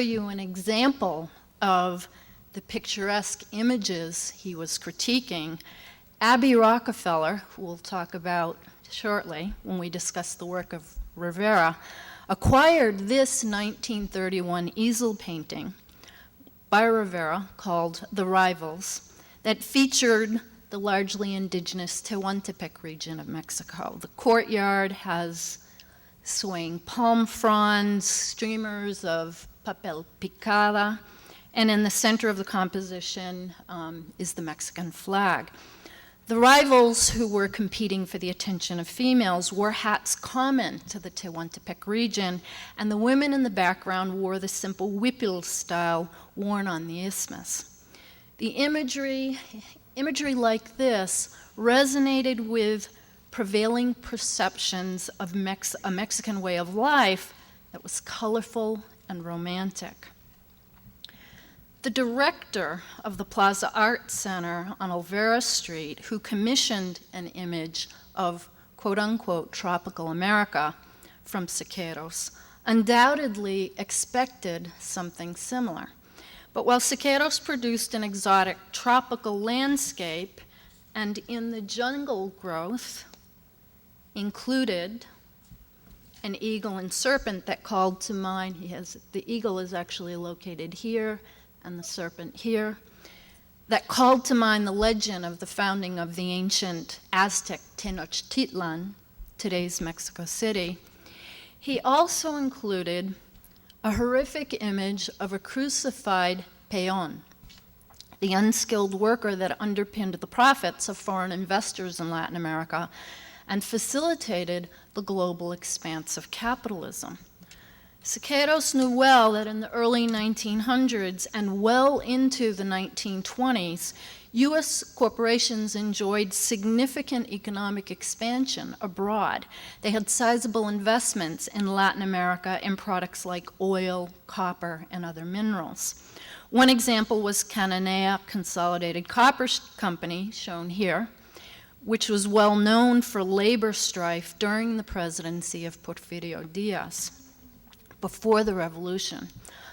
you an example of the picturesque images he was critiquing. Abby Rockefeller, who we'll talk about shortly when we discuss the work of Rivera, acquired this 1931 easel painting by Rivera called The Rivals that featured the largely indigenous Tehuantepec region of Mexico. The courtyard has swaying palm fronds, streamers of papel picada, and in the center of the composition is the Mexican flag. The rivals who were competing for the attention of females wore hats common to the Tehuantepec region, and the women in the background wore the simple huipil style worn on the isthmus. The imagery like this resonated with prevailing perceptions of a Mexican way of life that was colorful and romantic. The director of the Plaza Art Center on Olvera Street, who commissioned an image of quote-unquote tropical America from Siqueiros, undoubtedly expected something similar. But while Siqueiros produced an exotic tropical landscape, and in the jungle growth included an eagle and serpent that called to mind, the eagle is actually located here, and the serpent here, that called to mind the legend of the founding of the ancient Aztec Tenochtitlan, today's Mexico City. He also included a horrific image of a crucified peon, the unskilled worker that underpinned the profits of foreign investors in Latin America and facilitated the global expanse of capitalism. Siqueiros knew well that in the early 1900s and well into the 1920s, U.S. corporations enjoyed significant economic expansion abroad. They had sizable investments in Latin America in products like oil, copper, and other minerals. One example was Cananea Consolidated Copper Company, shown here, which was well known for labor strife during the presidency of Porfirio Diaz, before the revolution.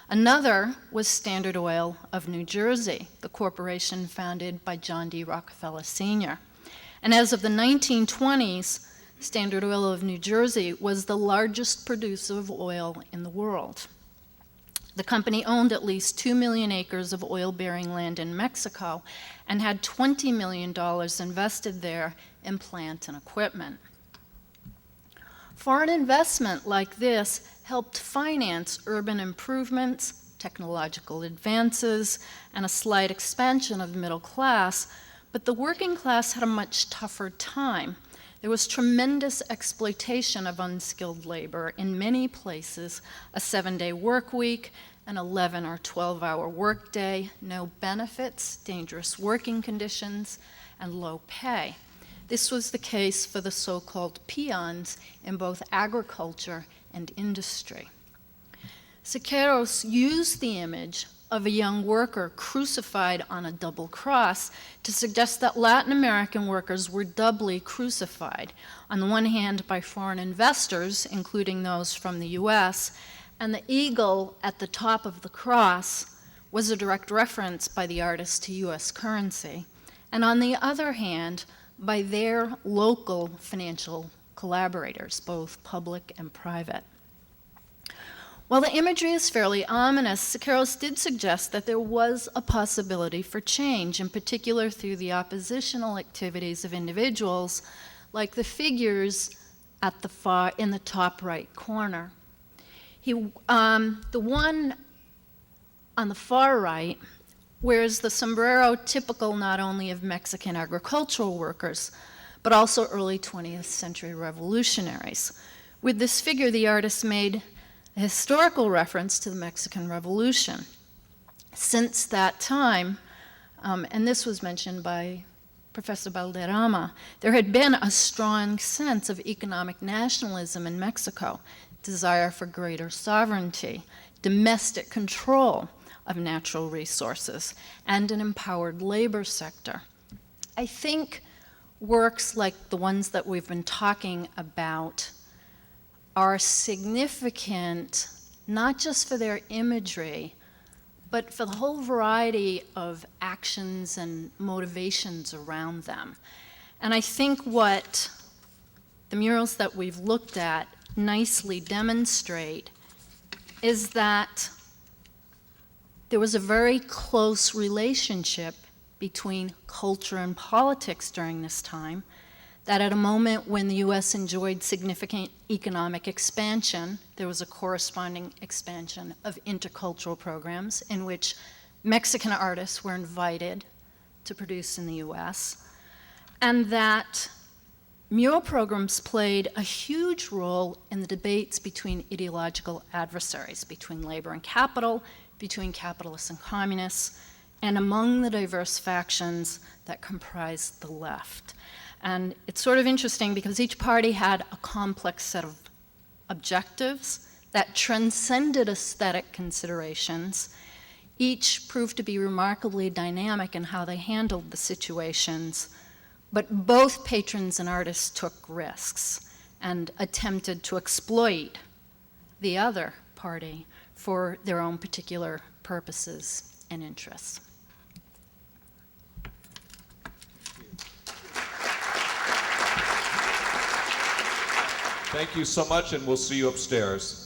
Another was Standard Oil of New Jersey, the corporation founded by John D. Rockefeller Sr. And as of the 1920s, Standard Oil of New Jersey was the largest producer of oil in the world. The company owned at least 2 million acres of oil-bearing land in Mexico and had $20 million invested there in plant and equipment. Foreign investment like this helped finance urban improvements, technological advances, and a slight expansion of the middle class, but the working class had a much tougher time. There was tremendous exploitation of unskilled labor in many places, a 7-day work week, an 11 or 12-hour workday, no benefits, dangerous working conditions, and low pay. This was the case for the so-called peons in both agriculture and industry. Siqueiros used the image of a young worker crucified on a double cross to suggest that Latin American workers were doubly crucified, on the one hand by foreign investors, including those from the US, and the eagle at the top of the cross was a direct reference by the artist to US currency, and on the other hand, by their local financial collaborators, both public and private. While the imagery is fairly ominous, Siqueiros did suggest that there was a possibility for change, in particular through the oppositional activities of individuals, like the figures at in the top right corner. The one on the far right wears the sombrero typical not only of Mexican agricultural workers, but also early 20th century revolutionaries. With this figure, the artist made a historical reference to the Mexican Revolution. Since that time, and this was mentioned by Professor Balderrama, there had been a strong sense of economic nationalism in Mexico, desire for greater sovereignty, domestic control of natural resources, and an empowered labor sector. I think works like the ones that we've been talking about are significant not just for their imagery, but for the whole variety of actions and motivations around them. And I think what the murals that we've looked at nicely demonstrate is that there was a very close relationship between culture and politics during this time, that at a moment when the US enjoyed significant economic expansion, there was a corresponding expansion of intercultural programs in which Mexican artists were invited to produce in the US, and that mural programs played a huge role in the debates between ideological adversaries, between labor and capital, between capitalists and communists, and among the diverse factions that comprised the left. And it's sort of interesting because each party had a complex set of objectives that transcended aesthetic considerations. Each proved to be remarkably dynamic in how they handled the situations, but both patrons and artists took risks and attempted to exploit the other party for their own particular purposes and interests. Thank you so much, and we'll see you upstairs.